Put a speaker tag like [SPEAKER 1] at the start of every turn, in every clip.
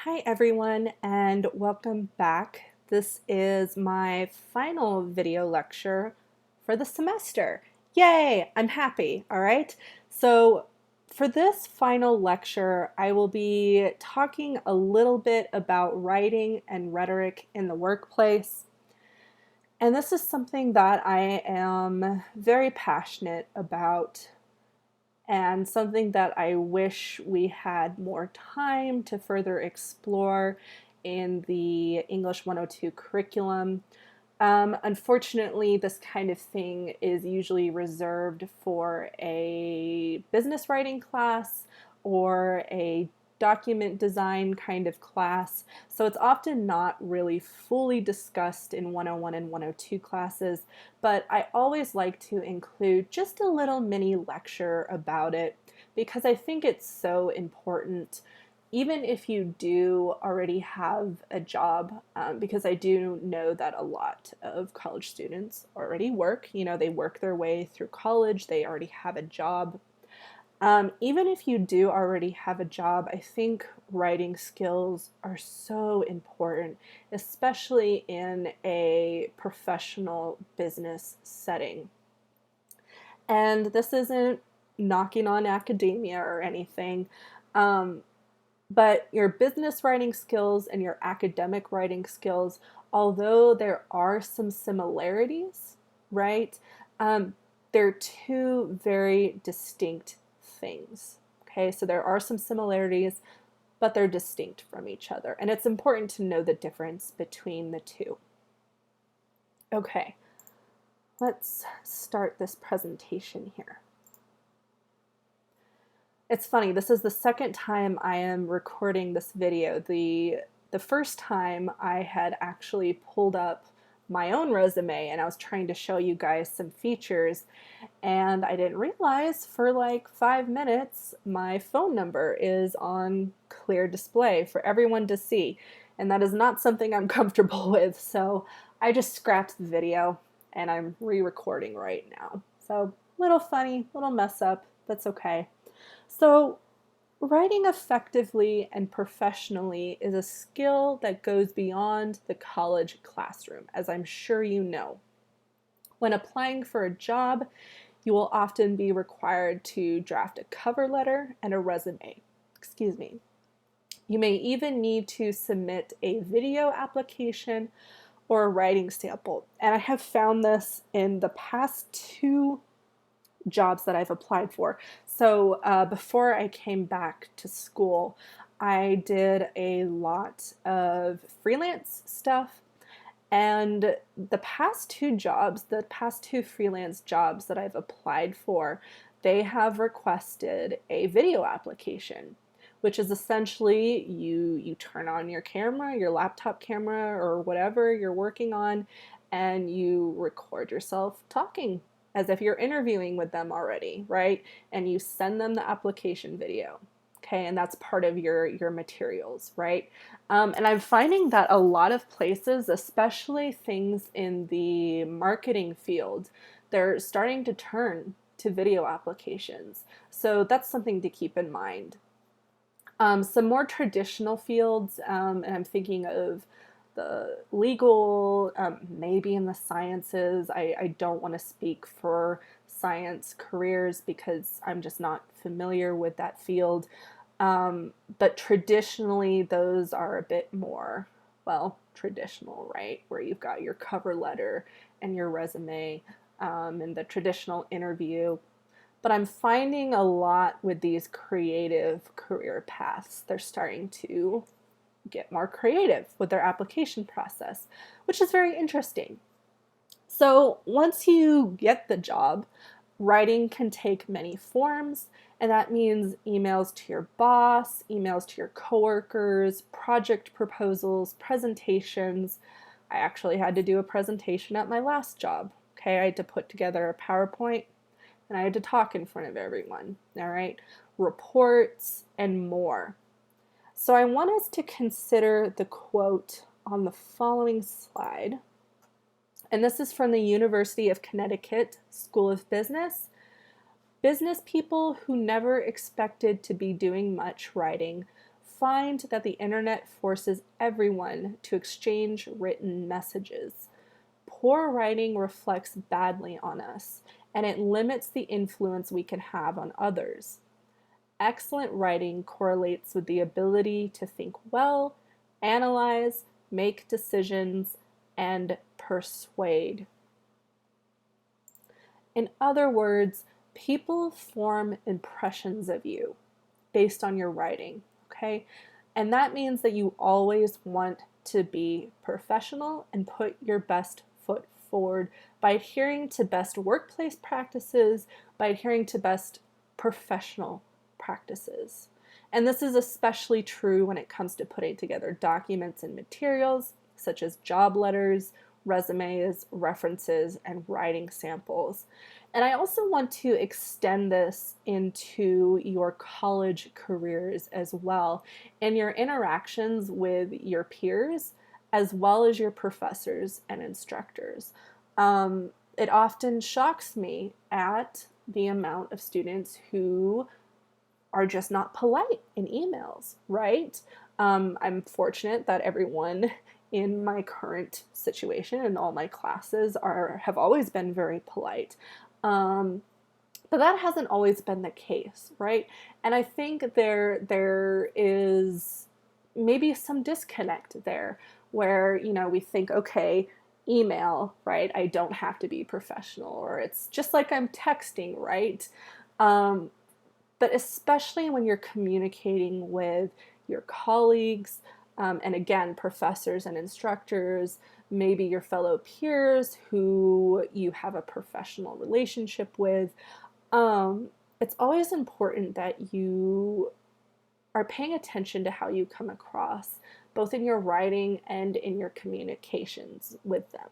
[SPEAKER 1] Hi everyone and welcome back. This is my final video lecture for the semester. Yay! I'm happy, all right? So for this final lecture, I will be talking a little bit about writing and rhetoric in the workplace. And this is something that I am very passionate about and something that I wish we had more time to further explore in the English 102 curriculum. Unfortunately, this kind of thing is usually reserved for a business writing class or a document design kind of class, so it's often not really fully discussed in 101 and 102 classes, but I always like to include just a little mini lecture about it because I think it's so important even if you do already have a job, because I do know that a lot of college students already work, they work their way through college, they already have a job. Even if you do already have a job, I think writing skills are so important, especially in a professional business setting. And this isn't knocking on academia or anything. But your business writing skills and your academic writing skills, although there are some similarities, right? They're two very distinct things. Okay, so there are some similarities, but they're distinct from each other. And it's important to know the difference between the two. Okay, let's start this presentation here. It's funny, this is the second time I am recording this video. The first time I had actually pulled up my own resume and I was trying to show you guys some features, and I didn't realize for like 5 minutes my phone number is on clear display for everyone to see, and that is not something I'm comfortable with, so I just scrapped the video and I'm re-recording right now. So little funny, little mess up, that's okay. So writing effectively and professionally is a skill that goes beyond the college classroom, as I'm sure you know. When applying for a job, you will often be required to draft a cover letter and a resume. Excuse me. You may even need to submit a video application or a writing sample. And I have found this in the past 2 jobs that I've applied for. So before I came back to school, I did a lot of freelance stuff. And the past 2 jobs, the past 2 freelance jobs that I've applied for, they have requested a video application, which is essentially you turn on your camera, your laptop camera or whatever you're working on, and you record yourself talking as if you're interviewing with them already, right? And you send them the application video. Okay, and that's part of your materials, right? And I'm finding that a lot of places, especially things in the marketing field, they're starting to turn to video applications. So that's something to keep in mind. Some more traditional fields, and I'm thinking of the legal, maybe in the sciences. I don't want to speak for science careers because I'm just not familiar with that field. But traditionally, those are a bit more, well, traditional, right? Where you've got your cover letter and your resume, and the traditional interview. But I'm finding a lot with these creative career paths, they're starting to get more creative with their application process, which is very interesting. So once you get the job, writing can take many forms, and that means emails to your boss, emails to your coworkers, project proposals, presentations. I actually had to do a presentation at my last job. Okay, I had to put together a PowerPoint and I had to talk in front of everyone, all right? Reports and more. So I want us to consider the quote on the following slide. And this is from the University of Connecticut School of Business. Business people who never expected to be doing much writing find that the internet forces everyone to exchange written messages. Poor writing reflects badly on us, and it limits the influence we can have on others. Excellent writing correlates with the ability to think well, analyze, make decisions, and persuade. In other words, people form impressions of you based on your writing, okay? And that means that you always want to be professional and put your best foot forward by adhering to best workplace practices, by adhering to best professional practices. And this is especially true when it comes to putting together documents and materials such as job letters, resumes, references, and writing samples. And I also want to extend this into your college careers as well, and your interactions with your peers, as well as your professors and instructors. It often shocks me at the amount of students who are just not polite in emails, right? I'm fortunate that everyone in my current situation and all my classes have always been very polite. But that hasn't always been the case, right? And I think there is maybe some disconnect there where, we think, okay, email, right? I don't have to be professional, or it's just like I'm texting, right? But especially when you're communicating with your colleagues, and again, professors and instructors, maybe your fellow peers who you have a professional relationship with, it's always important that you are paying attention to how you come across, both in your writing and in your communications with them.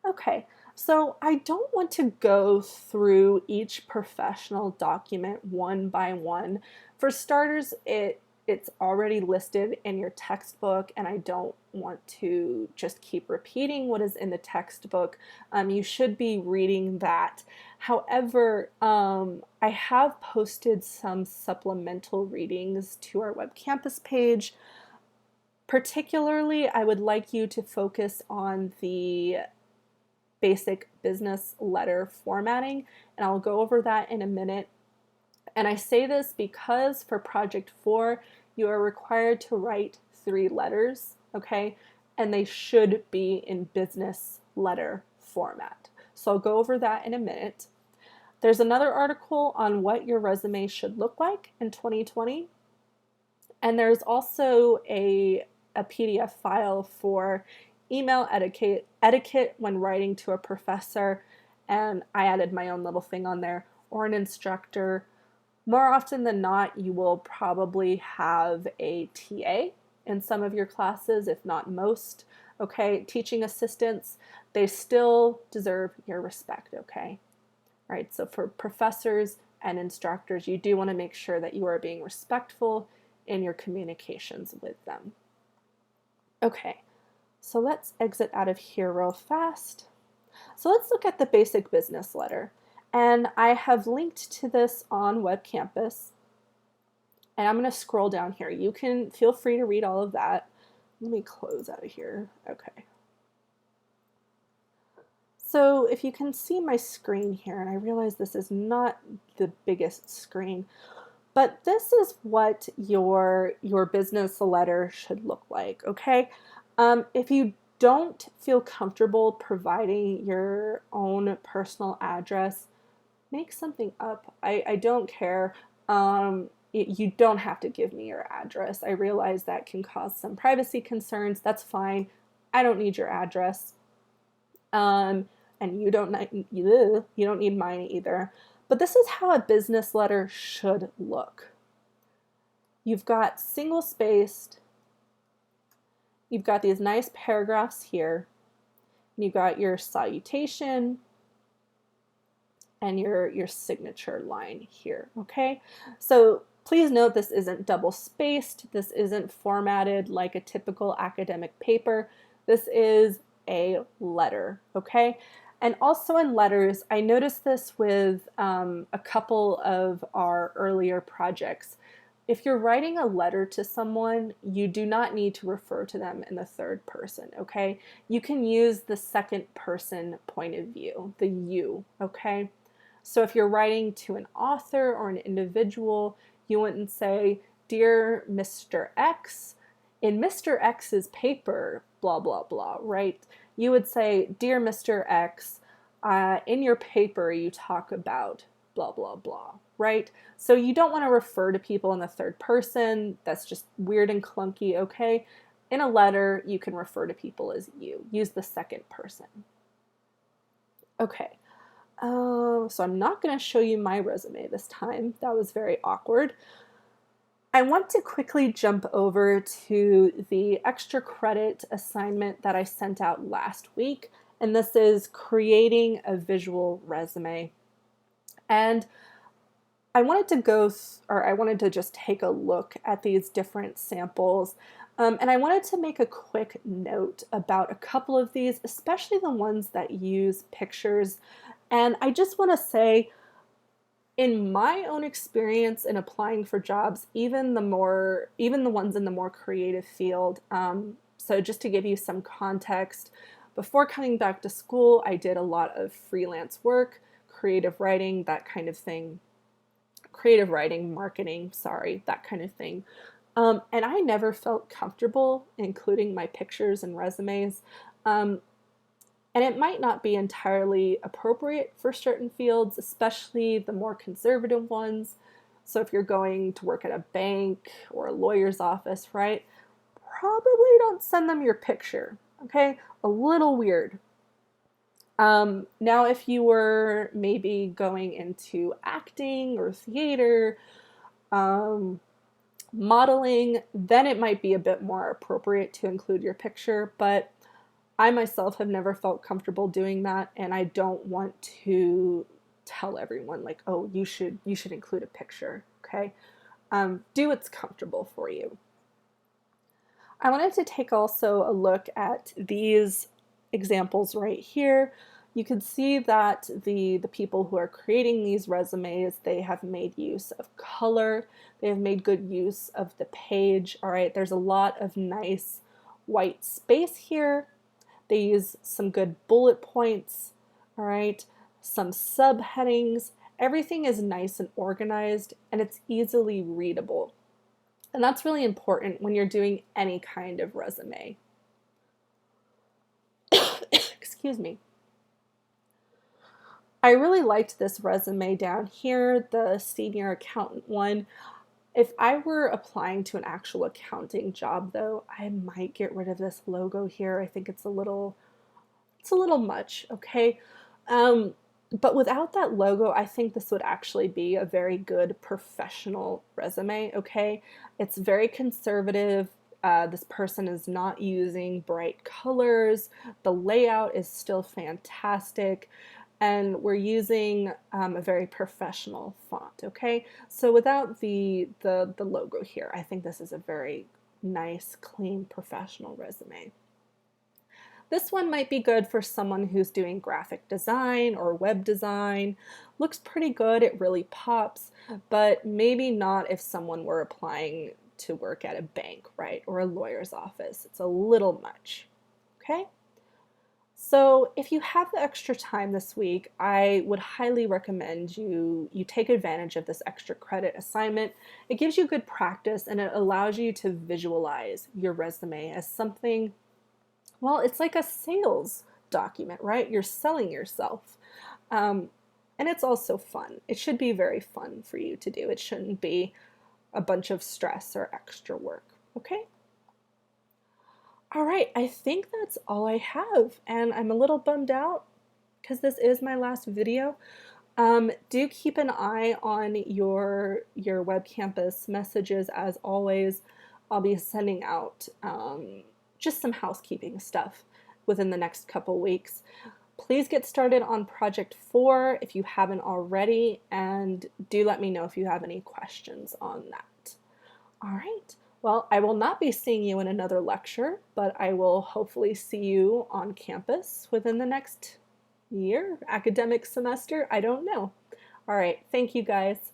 [SPEAKER 1] Okay, so I don't want to go through each professional document one by one. For starters, it's already listed in your textbook, and I don't want to just keep repeating what is in the textbook. You should be reading that. However, I have posted some supplemental readings to our web campus page. Particularly, I would like you to focus on the basic business letter formatting, and I'll go over that in a minute. And I say this because for Project 4, you are required to write 3 letters, okay? And they should be in business letter format. So I'll go over that in a minute. There's another article on what your resume should look like in 2020. And there's also a PDF file for email etiquette when writing to a professor, and I added my own little thing on there, or an instructor. More often than not, you will probably have a TA in some of your classes, if not most, okay? Teaching assistants, they still deserve your respect, okay? All right, so for professors and instructors, you do want to make sure that you are being respectful in your communications with them. Okay. So let's exit out of here real fast. So let's look at the basic business letter. And I have linked to this on Web Campus. And I'm going to scroll down here. You can feel free to read all of that. Let me close out of here. Okay. So if you can see my screen here, and I realize this is not the biggest screen, but this is what your business letter should look like, okay? If you don't feel comfortable providing your own personal address, make something up. I don't care. You don't have to give me your address. I realize that can cause some privacy concerns. That's fine. I don't need your address. And you don't need mine either. But this is how a business letter should look. You've got single-spaced. You've got these nice paragraphs here. You've got your salutation and your signature line here, okay? So please note this isn't double-spaced. This isn't formatted like a typical academic paper. This is a letter, okay? And also in letters, I noticed this with a couple of our earlier projects. If you're writing a letter to someone, you do not need to refer to them in the third person, okay? You can use the second person point of view, the you, okay? So if you're writing to an author or an individual, you wouldn't say, "Dear Mr. X, in Mr. X's paper, blah, blah, blah," right? You would say, "Dear Mr. X, in your paper you talk about blah, blah, blah," right? So you don't want to refer to people in the third person. That's just weird and clunky, okay? In a letter, you can refer to people as you. Use the second person. Okay, so I'm not going to show you my resume this time. That was very awkward. I want to quickly jump over to the extra credit assignment that I sent out last week, and this is creating a visual resume. And I wanted to just take a look at these different samples, and I wanted to make a quick note about a couple of these, especially the ones that use pictures. And I just want to say, in my own experience in applying for jobs, even the ones in the more creative field, so just to give you some context, before coming back to school, I did a lot of freelance work, creative writing, that kind of thing. Creative writing, marketing, sorry, that kind of thing. And I never felt comfortable including my pictures and resumes. And it might not be entirely appropriate for certain fields, especially the more conservative ones. So if you're going to work at a bank or a lawyer's office, right, probably don't send them your picture, okay? A little weird. Now, if you were maybe going into acting or theater, modeling, then it might be a bit more appropriate to include your picture, but I myself have never felt comfortable doing that, and I don't want to tell everyone like, "Oh, you should include a picture," okay? Do what's comfortable for you. I wanted to take also a look at these examples right here. You can see that the people who are creating these resumes, they have made use of color, they have made good use of the page, all right? There's a lot of nice white space here. They use some good bullet points, all right? Some subheadings. Everything is nice and organized, and it's easily readable. And that's really important when you're doing any kind of resume. Excuse me. I really liked this resume down here, the senior accountant one. If I were applying to an actual accounting job, though, I might get rid of this logo here. I think it's a little much, okay? But without that logo, I think this would actually be a very good professional resume, okay? It's very conservative. This person is not using bright colors. The layout is still fantastic. And we're using a very professional font, okay? So without the logo here, I think this is a very nice, clean, professional resume. This one might be good for someone who's doing graphic design or web design. Looks pretty good, it really pops, but maybe not if someone were applying to work at a bank, right, or a lawyer's office. It's a little much, okay? So if you have the extra time this week, I would highly recommend you take advantage of this extra credit assignment. It gives you good practice and it allows you to visualize your resume as something, well, it's like a sales document, right? You're selling yourself. And it's also fun. It should be very fun for you to do. It shouldn't be a bunch of stress or extra work, okay? All right, I think that's all I have, and I'm a little bummed out because this is my last video. Do keep an eye on your web campus messages as always. I'll be sending out just some housekeeping stuff within the next couple weeks. Please get started on Project 4 if you haven't already, and do let me know if you have any questions on that. All right. Well, I will not be seeing you in another lecture, but I will hopefully see you on campus within the next year, academic semester, I don't know. All right, thank you guys.